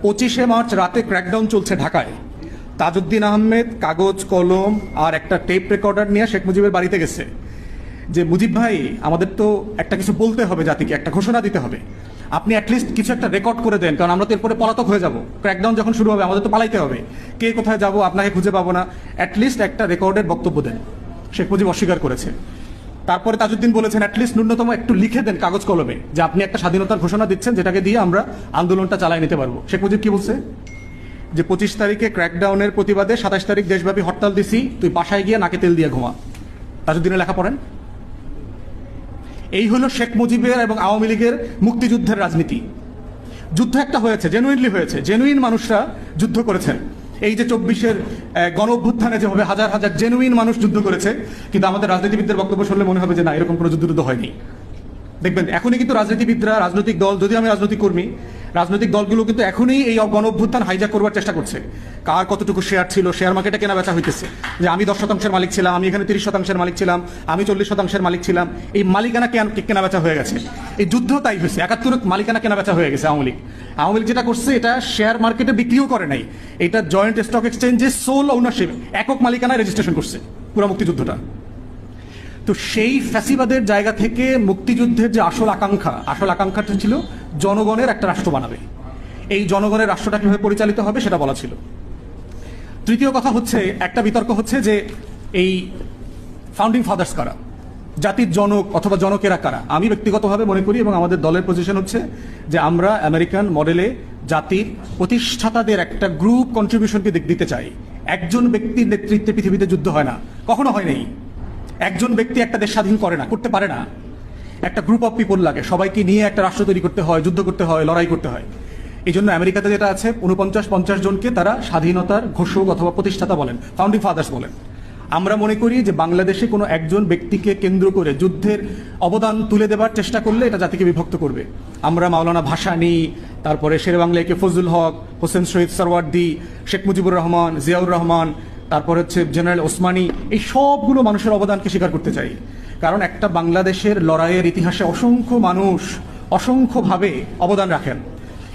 25 March রাতে crackdown চলছে ঢাকায়। তাজউদ্দিন আহমেদ কাগজ কলম আর একটা টেপ রেকর্ডার নিয়ে শেখ মুজিবের বাড়িতে গেছে যে মুজিব ভাই আমাদের তো একটা কিছু বলতে হবে, জাতিকে একটা ঘোষণা দিতে হবে, আপনি অ্যাটলিস্ট কিছু একটা রেকর্ড করে দেন, কারণ আমরা তো এরপরে পলাতক হয়ে যাব, ক্র্যাকডাউন যখন শুরু হবে আমাদের তো পালাইতে হবে, কে কোথায় যাব আপনাকে খুঁজে পাবো না, অ্যাটলিস্ট একটা রেকর্ডের বক্তব্য দেন। শেখ মুজিব অস্বীকার করেছে। তারপরে তাজউদ্দিন বলেছেন অ্যাটলিস্ট ন্যূনতম একটু লিখে দেন কাগজ কলমে যে আপনি একটা স্বাধীনতার ঘোষণা দিচ্ছেন যেটাকে দিয়ে আমরা আন্দোলনটা চালাই নিতে পারবো। শেখ মুজিব কি বলছে যে 25 তারিখে ক্র্যাকডাউনের প্রতিবাদে 27 তারিখ দেশব্যাপী হরতাল দিছি, তুই বাসায় গিয়ে নাকে তেল দিয়ে ঘুমা। তাজউদ্দিনের লেখা পড়েন। এই হলো শেখ মুজিবের এবং আওয়ামী লীগের মুক্তিযুদ্ধের রাজনীতি। যুদ্ধ একটা হয়েছে, জেনুইনলি হয়েছে, জেনুইন মানুষরা যুদ্ধ করেছেন। এই যে 24-এর গণ অভ্যুত্থানে যেভাবে হাজার হাজার জেনুইন মানুষ যুদ্ধ করেছে, কিন্তু আমাদের রাজনীতিবিদদের বক্তব্য শুনলে মনে হবে যে না, এরকম কোনো যুদ্ধ হয়নি। দেখবেন এখনই কিন্তু রাজনীতিবিদরা, রাজনৈতিক দল, যদি আমি রাজনৈতিক কর্মী, রাজনৈতিক দলগুলো কিন্তু এখনই এই গণ অভ্যুত্থান হাইজ্যাক করবার চেষ্টা করছে। কার কতটুকু শেয়ার ছিল, শেয়ার মার্কেটে কেনা বেচা হইতেছে, যে আমি 10% মালিক ছিলাম, আমি এখানে 30% মালিক ছিলাম, আমি 40% মালিক ছিলাম, এই মালিকানা কেনা বেচা হয়ে গেছে। এই যুদ্ধ তাই হয়েছে, 71 মালিকানা কেনা বেচা হয়ে গেছে। আওয়ামী লীগ যেটা করছে, এটা শেয়ার মার্কেটে বিক্রিও করে নাই, এটা জয়েন্ট স্টক এক্সচেঞ্জে সোল ওনারশিপ, একক মালিকানায় রেজিস্ট্রেশন করছে পুরো মুক্তিযুদ্ধটা। তো সেই ফ্যাসিবাদের জায়গা থেকে মুক্তিযুদ্ধের যে আসল আকাঙ্ক্ষাটা ছিল জনগণের একটা রাষ্ট্র বানাবে। এই জনগণের রাষ্ট্রটা কিভাবে পরিচালিত হবে সেটা বলা ছিল। তৃতীয় কথা হচ্ছে, একটা বিতর্ক হচ্ছে যে এই ফাউন্ডিং ফাদার্স কারা, জাতির জনক অথবা জনকেরা কারা। আমি ব্যক্তিগতভাবে মনে করি এবং আমাদের দলের পজিশন হচ্ছে যে আমরা আমেরিকান মডেলে জাতির প্রতিষ্ঠাতাদের একটা গ্রুপ কন্ট্রিবিউশনকে দিতে চাই। একজন ব্যক্তির নেতৃত্বে পৃথিবীতে যুদ্ধ হয় না, কখনো হয় নাই। একজন ব্যক্তি একটা দেশ স্বাধীন করে না, করতে পারে না। একটা গ্রুপ অফ পিপল লাগে, সবাইকে নিয়ে একটা রাষ্ট্র তৈরি করতে হয়, যুদ্ধ করতে হয়, লড়াই করতে হয়। এই জন্য আমেরিকাতে যেটা আছে, 49-50 জনকে তারা স্বাধীনতার ঘোষক অথবা প্রতিষ্ঠাতা বলেন, ফাউন্ডিং ফাদার্স বলেন। আমরা মনে করি যে বাংলাদেশে কোনো একজন ব্যক্তিকে কেন্দ্র করে যুদ্ধের অবদান তুলে দেবার চেষ্টা করলে এটা জাতিকে বিভক্ত করবে। আমরা মাওলানা ভাসানী, তারপরে শেরেবাংলা একে ফজলুল হক, হোসেন শহীদ সরওয়ার্দী, শেখ মুজিবুর রহমান, জিয়াউর রহমান, তারপর হচ্ছে জেনারেল ওসমানী, এই সবগুলো মানুষের অবদানকে স্বীকার করতে চাই। কারণ একটা বাংলাদেশের লড়াইয়ের ইতিহাসে অসংখ্য মানুষ অসংখ্যভাবে অবদান রাখেন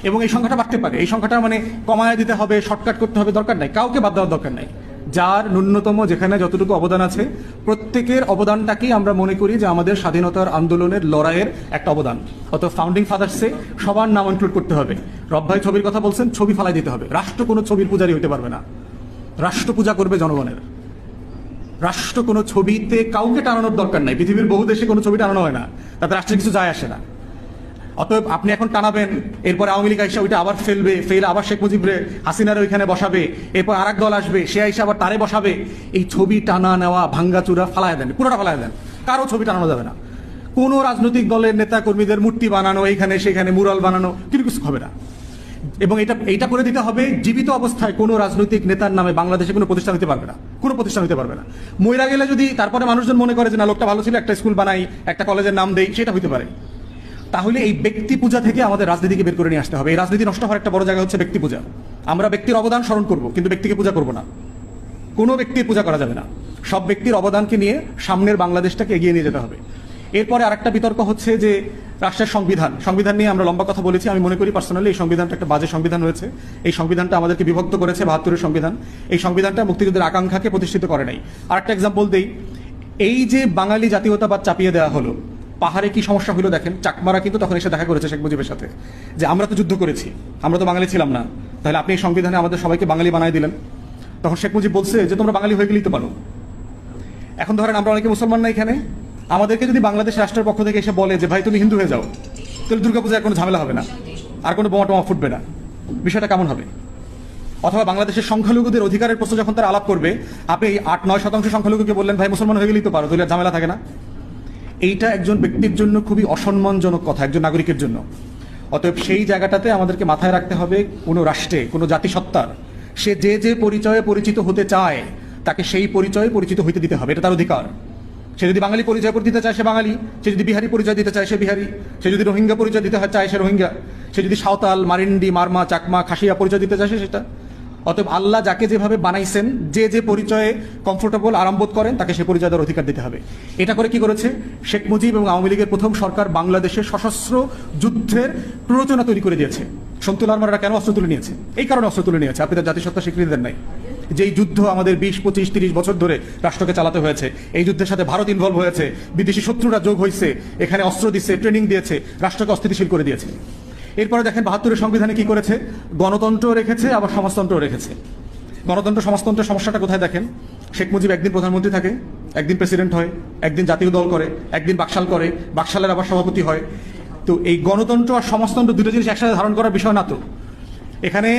এবং এই সংখ্যাটা বাড়তে পারে। এই সংখ্যাটা মানে কমায় দিতে হবে, শর্টকাট করতে হবে, দরকার নাই, কাউকে বাদ দেওয়ার দরকার নাই। যার ন্যূনতম যেখানে যতটুকু অবদান আছে, প্রত্যেকের অবদানটাকেই আমরা মনে করি যে আমাদের স্বাধীনতার আন্দোলনের লড়াইয়ের একটা অবদান। অত ফাউন্ডিং ফাদার্সে সবার নাম ইনক্লুড করতে হবে। রব ভাই ছবির কথা বলছেন, ছবি ফালাই দিতে হবে। রাষ্ট্র কোনো ছবির পূজারি হতে পারবে না, রাষ্ট্র পূজা করবে জনগণের। রাষ্ট্র কোনো ছবিতে কাউকে টানানোর দরকার নাই। পৃথিবীর বহু দেশে কোনো ছবি টানানো হয় না, তাতে রাষ্ট্রের কিছু যায় আসে না। অতএব আপনি এখন টানাবেন, এরপর আওয়ামী লীগ আইসা ওইটা আবার ফেলে আবার শেখ মুজিবরে হাসিনারে ওইখানে বসাবে, এরপর আরেক দল আসবে, সে আইসা আবার তারে বসাবে। এই ছবি টানা নেওয়া, ভাঙ্গাচুরা ফালায় দেন, পুরোটা ফালায় দেন। কারো ছবি টানানো যাবে না। কোনো রাজনৈতিক দলের নেতা কর্মীদের মূর্তি বানানো, এইখানে সেখানে মুরাল বানানো, কিন্তু কিছু হবে না। এবং এইটা করে দিতে হবে, জীবিত অবস্থায় কোনো রাজনৈতিক নেতার নামে বাংলাদেশে কোনো প্রতিষ্ঠান হতে পারবে না, কোনো প্রতিষ্ঠান হতে পারবে না। মইরা গেলে যদি তারপরে মানুষজন মনে করে যে না, লোকটা ভালো ছিল, একটা স্কুল বানাই, একটা কলেজের নাম দেই, সেটা হতে পারে। তাহলে এই ব্যক্তি পূজা থেকে আমাদের রাজনীতিকে বের করে নিয়ে আসতে হবে। এই রাজনীতি নষ্ট হওয়ার একটা বড় জায়গা হচ্ছে ব্যক্তি পূজা। আমরা ব্যক্তির অবদান স্মরণ করব, কিন্তু ব্যক্তিকে পূজা করব না। কোনো ব্যক্তির পূজা করা যাবে না। সব ব্যক্তির অবদানকে নিয়ে সামনের বাংলাদেশটাকে এগিয়ে নিয়ে যেতে হবে। এরপরে আরেকটা বিতর্ক হচ্ছে যে রাষ্ট্রের সংবিধান নিয়ে আমরা লম্বা কথা বলেছি। আমি মনে করি পার্সোনালি এই সংবিধানটা একটা বাজে সংবিধান হয়েছে। এই সংবিধানটা আমাদেরকে বিভক্ত করেছে, 72-এর সংবিধান। এই সংবিধানটা মুক্তিযুদ্ধের আকাঙ্ক্ষাকে প্রতিষ্ঠিত করে নাই। আরেকটা এক্সাম্পল দেই, এই যে বাঙালি জাতীয়তাবাদ চাপিয়ে দেওয়া হলো, পাহাড়ে কি সমস্যা হলো দেখেন। চাকমারা কিন্তু তখন এসে দেখা করেছে শেখ মুজিবের সাথে যে আমরা তো যুদ্ধ করেছি, আমরা তো বাঙালি ছিলাম না, তাহলে আপনি এই সংবিধানে আমাদের সবাইকে বাঙালি বানাই দিলেন। তখন শেখ মুজিব বলছে যে তোমরা বাঙালি হয়ে গেলেই তো পারো। এখন ধরেন আমরা অনেকে মুসলমান না, এখানে আমাদেরকে যদি বাংলাদেশ রাষ্ট্রের পক্ষ থেকে এসে বলে যে ভাই তুমি হিন্দু হয়ে যাও, তাহলে দুর্গাপূজায় কোনো ঝামেলা হবে না, আর কোনো বোমা টোমা ফুটবে না। বিষয়টা কেমন হবে? অথবা বাংলাদেশের সংখ্যালঘুদের অধিকারের প্রশ্ন যখন তারা আলাপ করবে, আপনি 8-9% সংখ্যালঘুকে বললেন ভাই মুসলমান হয়ে গেলেই তো পারো, তাহলে ঝামেলা থাকে না। এইটা একজন ব্যক্তির জন্য খুবই অসম্মানজনক কথা, একজন নাগরিকের জন্য। অতএব সেই জায়গাটাতে আমাদেরকে মাথায় রাখতে হবে, কোনো রাষ্ট্রে, কোনো জাতিসত্তার সে যে পরিচয়ে পরিচিত হতে চায়, তাকে সেই পরিচয়ে পরিচিত হইতে দিতে হবে, এটা তার অধিকার। সে যদি বাঙালি পরিচয় দিতে চায় সে বাঙালি, সে যদি বিহারি পরিচয় দিতে চায় সে বিহারি, সে যদি রোহিঙ্গা পরিচয় দিতে চায় সে রোহিঙ্গা, সে যদি সাঁওতাল, মারিন্ডি, মারমা, চাকমা, খাসিয়া পরিচয় দিতে চায় সেটা। অতএব আল্লাহ যাকে যেভাবে বানাইছেন, যে যে পরিচয়ে কমফোর্টেবল আরামবোধ করেন, তাকে সে পরিচয় দেওয়ার অধিকার দিতে হবে। এটা করে কি করেছে শেখ মুজিব এবং আওয়ামী লীগের প্রথম সরকার? বাংলাদেশের সশস্ত্র যুদ্ধের প্ররোচনা তৈরি করে দিয়েছে। শমতুল আরমানরা কেন অস্ত্র তুলে নিয়েছে? এই কারণে অস্ত্র তুলে নিয়েছে, আপনি তার জাতিসত্তা স্বীকৃতি দেন নাই। যেই যুদ্ধ আমাদের 20, 25, 30 বছর ধরে রাষ্ট্রকে চালাতে হয়েছে, এই যুদ্ধের সাথে ভারত ইনভলভ হয়েছে, বিদেশি শত্রুরা যোগ হয়েছে, এখানে অস্ত্র দিচ্ছে, ট্রেনিং দিয়েছে, রাষ্ট্রকে অস্থিতিশীল করে দিয়েছে। এরপরে দেখেন 72-এর সংবিধানে কি করেছে? গণতন্ত্র রেখেছে, আবার সমাজতন্ত্র রেখেছে। গণতন্ত্র সমাজতন্ত্রের সমস্যাটা কোথায় দেখেন? শেখ মুজিব একদিন প্রধানমন্ত্রী থাকে, একদিন প্রেসিডেন্ট হয়, একদিন জাতীয় দল করে, একদিন বাকশাল করে, বাকশালের আবার সভাপতি হয়। তো এই গণতন্ত্র আর সমাজতন্ত্র দুটো জিনিস একসাথে ধারণ করার বিষয় না তো। এখানে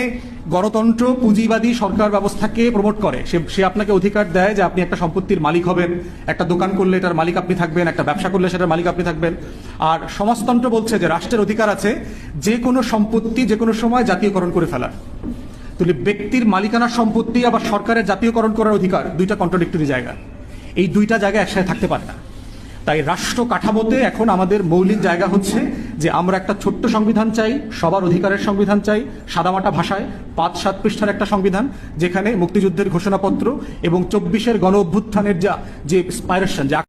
গণতন্ত্র পুঁজিবাদী সরকার ব্যবস্থাকে প্রমোট করে। সে আপনাকে অধিকার দেয় যে আপনি একটা সম্পত্তির মালিক হবেন, একটা দোকান করলে এটার মালিক আপনি থাকবেন, একটা ব্যবসা করলে সেটার মালিক আপনি থাকবেন। আর সমাজতন্ত্র বলছে যে রাষ্ট্রের অধিকার আছে যে কোনো সম্পত্তি যে কোনো সময় জাতীয়করণ করে ফেলার। তাহলে ব্যক্তির মালিকানার সম্পত্তি আবার সরকারের জাতীয়করণ করার অধিকার, দুইটা কন্ট্রাডিক্টরি জায়গা। এই দুইটা জায়গা একসাথে থাকতে পারে না। তাই রাষ্ট্র কাঠামোতে এখন আমাদের মৌলিক জায়গা হচ্ছে যে আমরা একটা ছোট্ট সংবিধান চাই, সবার অধিকারের সংবিধান চাই, সাদামাটা ভাষায় 5-7 পৃষ্ঠার একটা সংবিধান, যেখানে মুক্তিযুদ্ধের ঘোষণাপত্র এবং 24-এর গণ অভ্যুত্থানের যে স্পাইরেশন,